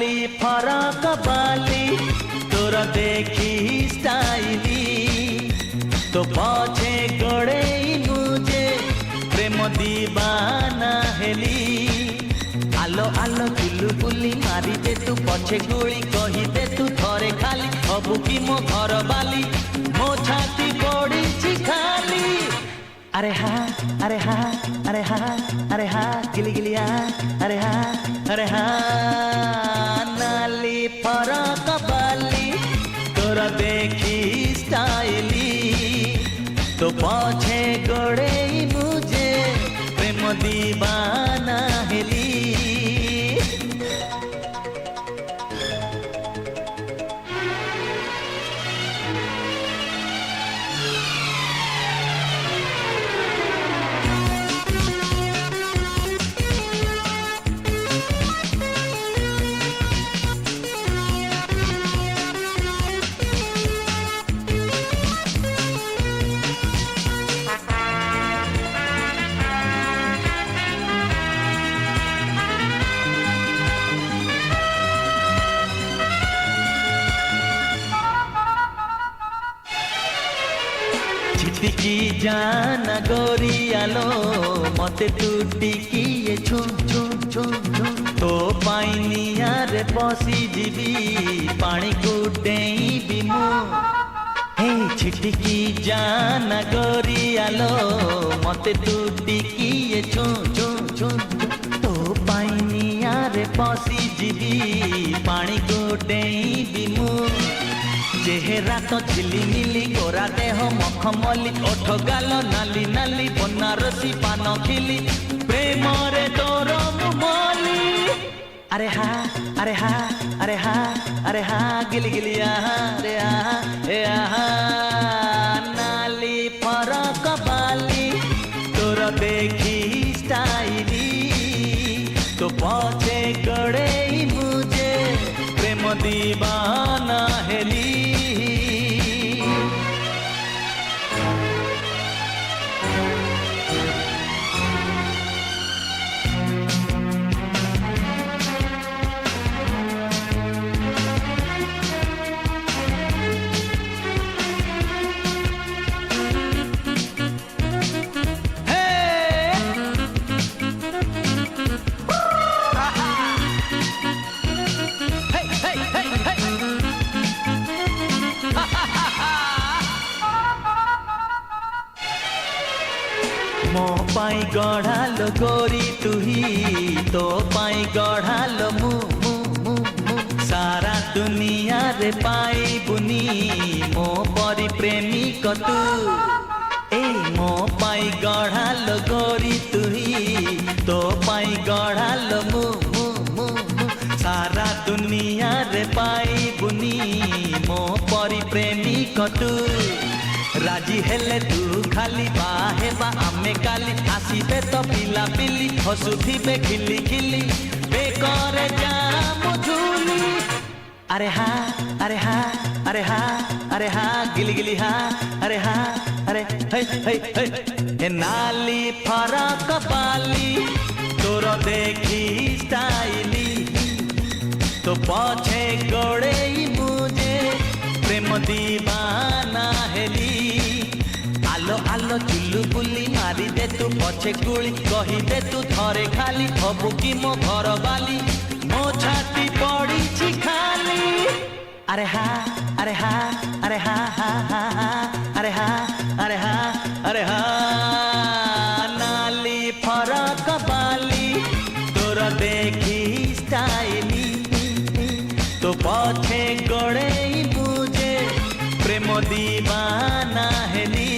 नाली फरक बाली तोर देखी स्टाइली तो पछे गड़े मुझे प्रेम दीवाना हेली आलो आलो चुलु बुली मारी दे तू पछे गुली कही दे तू थरे खाली हबु की मो घर बाली मो छाती पड़ी खाली अरे हाँ अरे हाँ अरे हाँ अरे हाँ गिली गिलिया अरे हाँ नाली फरक बाली तोर देखी स्टाइली तो पछे गड़े मुझे प्रेम दीवाना हेली छिटकी जाना गोरियालो मते तू टिकिए छू छू छू छू तो पाइनिया रे पसी जीवी पानी को डेई मु हे छिटकी जाना गोरियालो मते तू टिकिए छू छू छू तो पाइनिया रे पसी जीवी पानी को डेई मु चेहरा तो झिलिमिली गोरा देह मखमली ओठ गाल नाली नाली बनारसी पान खिली प्रेम रे तोर मुमली अरे हाँ अरे हाँ अरे हाँ अरे हाँ गिली गिलिया रे आहा नाली फरक बाली तोर देखी स्टाइली तो पछे गड़े मुझे प्रेम दीवाना हेली मो पाई गढ़ालो गोरी तुही तो पाई गढ़ालो मु मु मु मु सारा दुनिया रे पाई बुनी मो परी प्रेमी कतु ए मो पाई गढ़ालो गोरी तुही तो पाई गढ़ालो मु मु मु मु सारा दुनिया रे पाई बुनी मो परी प्रेमी कतु राजी हेले तू खाली बाहे बा आमे काली आसीबे तो पिला पिली हसुथिबे खिली खिली बेकरे जाम झूली अरे हाँ अरे हाँ अरे हाँ अरे हाँ गिली गिली हाँ अरे हाँ अरे हे नाली फरक बाली तोर देखी स्टाइली तो पछे गड़े मुझे प्रेम दीवाना हेली आलो आलो चुलु बुली मारी दे तू पछे गुली कही दे तू थरे खाली हबु की मो घर बाली मो छाती पड़ी खाली अरे हाँ अरे हाँ अरे हाँ हाँ हाँ हाँ अरे हाँ अरे हाँ अरे हाँ नाली फरक बाली तोर देखी स्टाइली तो पछे गड़े मुझे प्रेम दीवाना हेली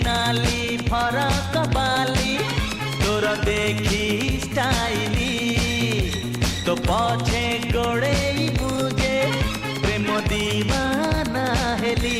नाली फरक बाली तोर देखी स्टाइली तो पछे गड़े मुझे प्रेम दीवाना हेली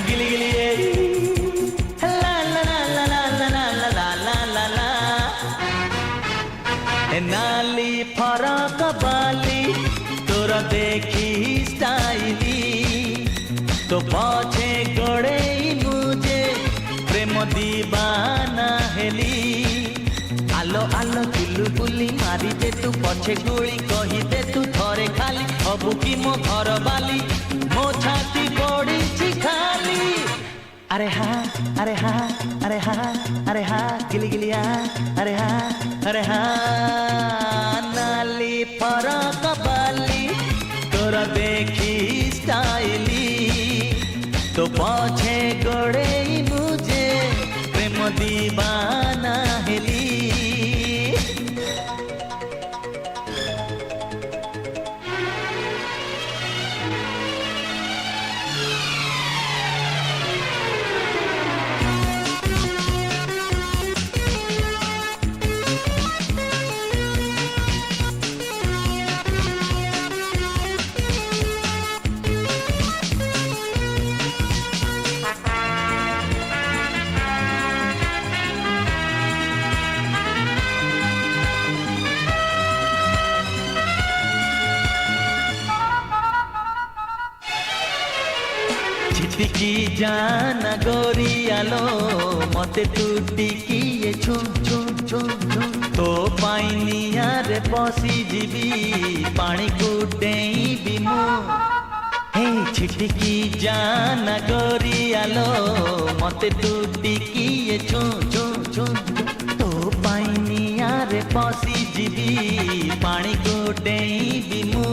गिली गिली ला ला ला ला ला ला ला ला ला ला ला नाली फरक बाली तोरा देखी स्टाइली तो पछे गड़े मुझे प्रेम दीवाना हेली आलो आलो चुलु बुली मारी दे तू पछे गुली कही दे तू थरे खाली हबु की मो घर बाली मो छाती पड़ी खाली अरे हाँ अरे हाँ अरे हाँ अरे हाँ गिली गिलिया अरे हाँ नाली फरक बाली तोरा देखी स्टाइली तो पछे गड़े मुझे प्रेम दीवाना हेली छिटकी जाना गोरियालो मते तू टिकिए छू छू छू छू तो पाइनिया रे बसी जीवी पानी को डेई मु हे छिटकी जाना गोरियालो मते तू टिकिए छू छू छू तो पाइनिया रे बसी जीवी पानी को डेई मु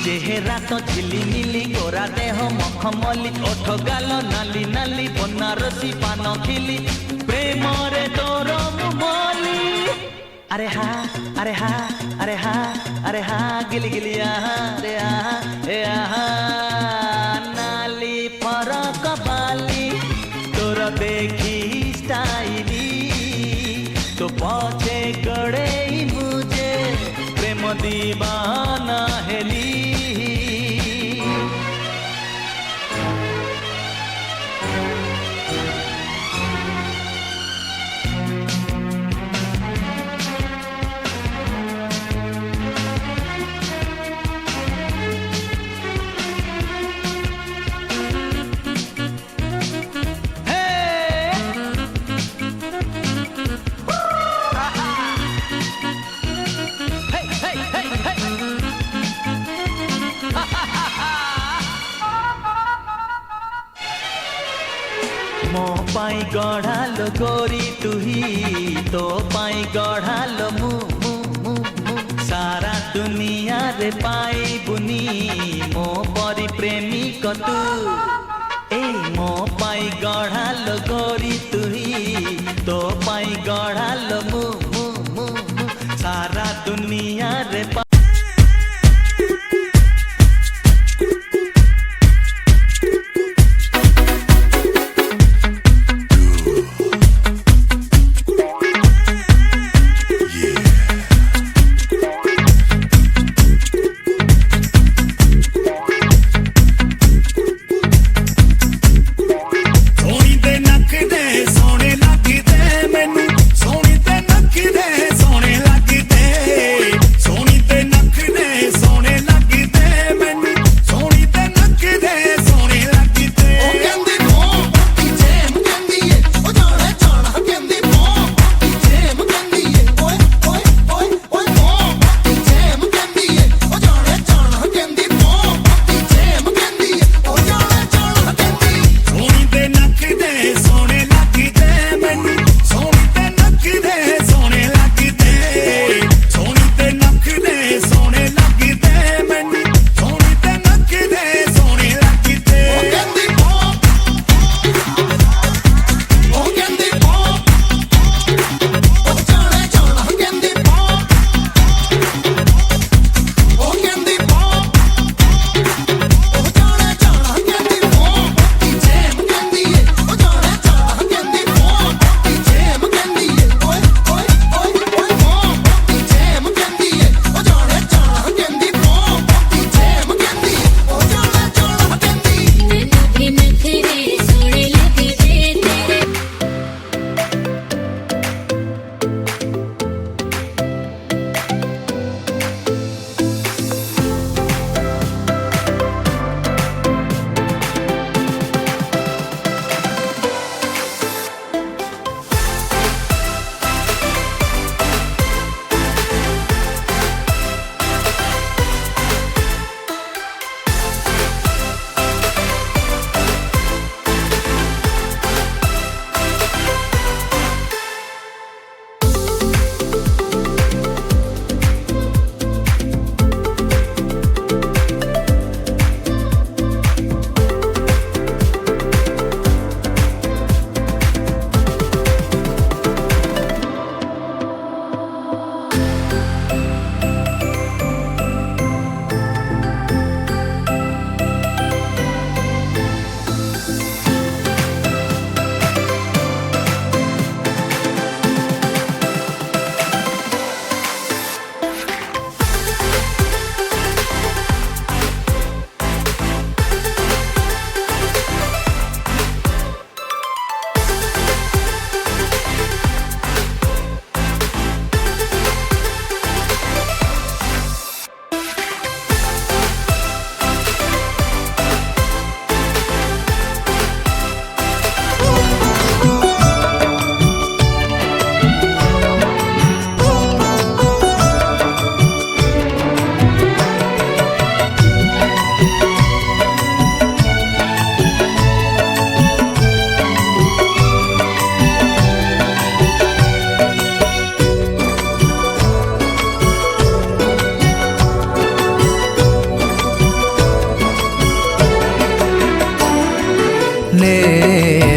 चेहरा तो झिलिमिली गोरा देह मखमली ओठ गाल नाली नाली बनारसी पान खिली प्रेम रे तोर मुमली अरे हाँ अरे हाँ अरे हाँ अरे हाँ गिली गिलिया रे नाली फरक बाली तोर देखी स्टाइली तो पछे गड़े मुझे प्रेम दीवाना हेली मो पाई गढ़ालो गोरी तुही तो पाई गढ़ालो मु मु मु मु सारा दुनिया रे पाई बुनी मो परी प्रेमी कतु ए मो पाई गढ़ालो गोरी तुही तो पाई गढ़ालो मु मु मु मु सारा दुनिया रे Soy de Nakeda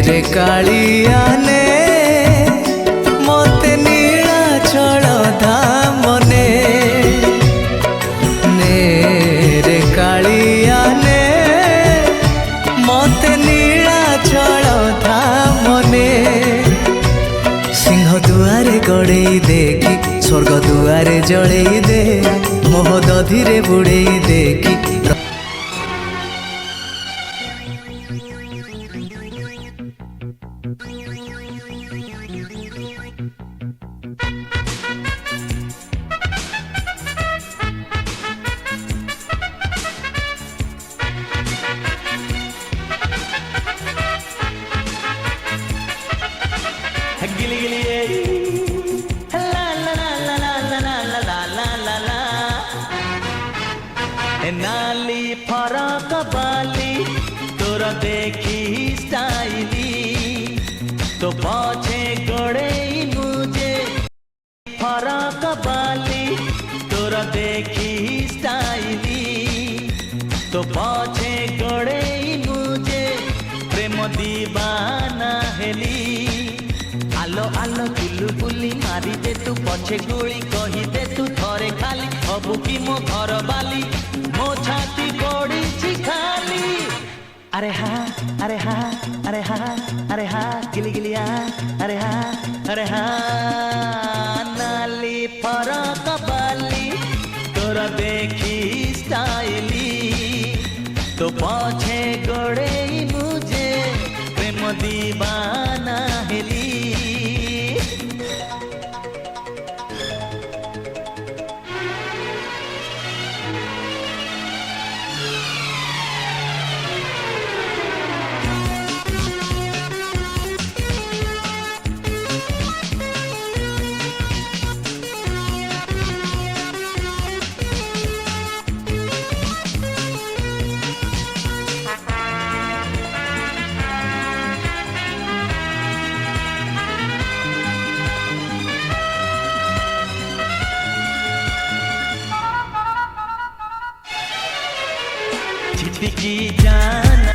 रे कालियाने मते नीलाचल धामने ने रे कालियाने मते नीलाचल धामने सिंह दुआरे गड़ेई देखी स्वर्ग दुआरे जड़ेई दे मोह दधिरे बुड़ेई देखी गिली गिली ला ला ला ला ला ला ला ला ला ला ला नाली फरक बाली तोर देखी स्टाइली तो पछे गड़े मुझे फरक बाली तोर देखी स्टाइली तो पछे गड़े मुझे प्रेम दीवाना हेली आलो आलो चुलु बुली मारी दे तू पछे गुली कही दे तू थरे खाली हबु की मो घर बाली मो छाती पड़ी छी खाली अरे हाँ अरे हाँ अरे हाँ अरे हाँ गिली गिलिया अरे हाँ नाली फरक बाली तोरा देखी स्टाइली तो पछे गड़े मुझे प्रेम दीवाना हेली छिटकी जाना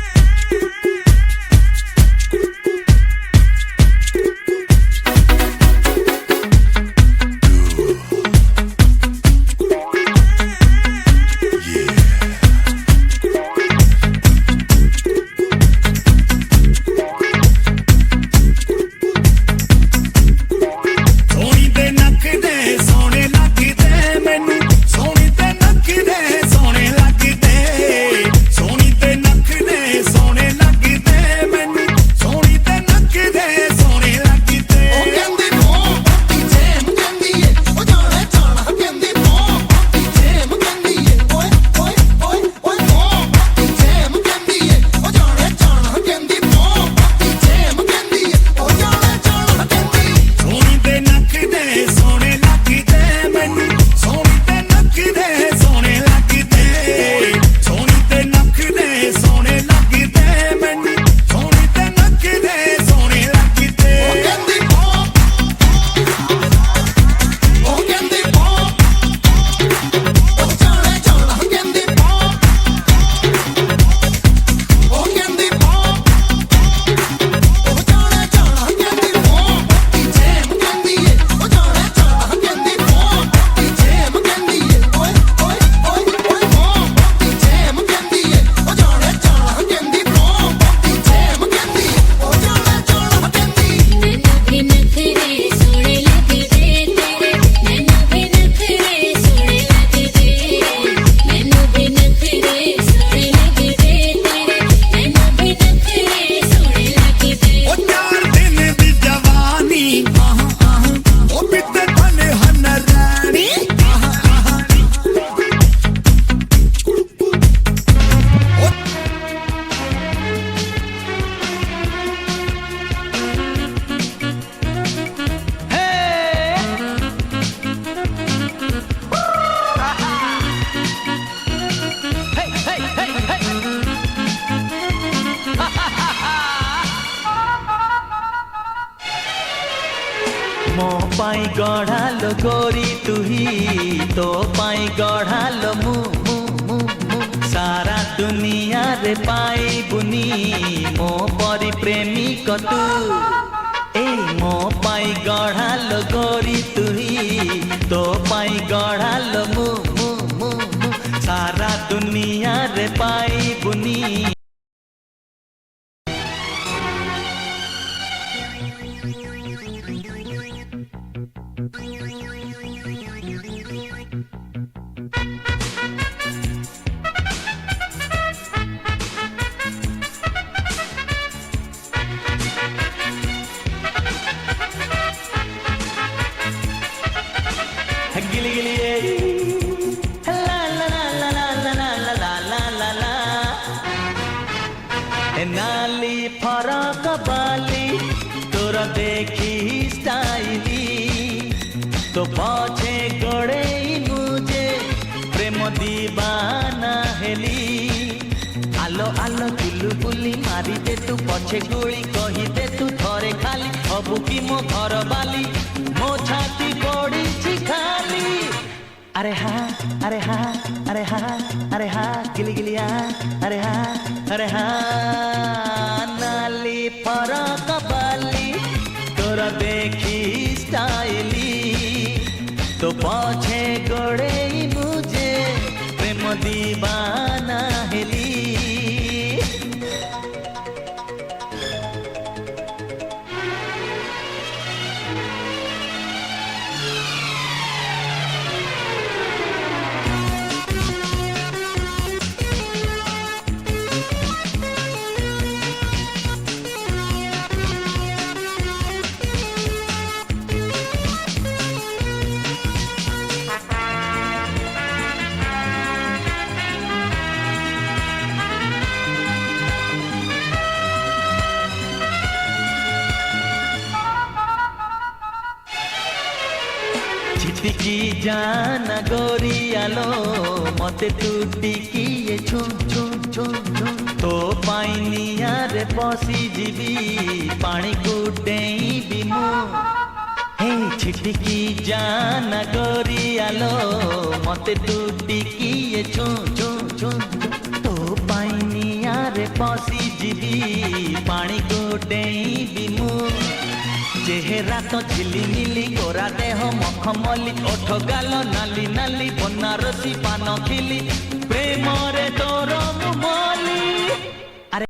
मो पाई गढ़ालो गोरी तुही तो पाई गढ़ालो मु मु मु मु सारा दुनिया रे पाइबुनी मो परी प्रेमिक तू ए मो पाई गढ़ालो गोरी तुही तो पाई गढ़ालो मु मु मु मु सारा दुनिया रे पाइबुनी गिली गिली ला ला ला ला ला ला ला ला ला ला नाली फरक बाली तोर देखी स्टाइली तो पछे गड़े मुझे प्रेम दीवाना हेली आलो आलो चुलु बुली मारी दे तू पछे गुली कही दे तू थरे खाली हबु की मो घर बाली मो छाती पड़ी खाली अरे हाँ अरे हाँ अरे हाँ अरे हाँ गिली गिलिया अरे हाँ नाली फरक बाली तोर देखी स्टाइली तो पछे गड़े मुझे प्रेम दीवाना हेली छिटकी जाना गोरियालो मते तू टिकिए छू छू छू छू तो पाइनिया रे पसी जीवी पानी को डेई मु हे छिटकी जाना गोरियालो मते तू टिकिए छू छू छू तो पाइनिया रे पसी जीवी पानी को डेई मु चेहरा तो झिलिमिली गोरा देह मखमली ओठ गाल नाली नाली बनारसी पान खिली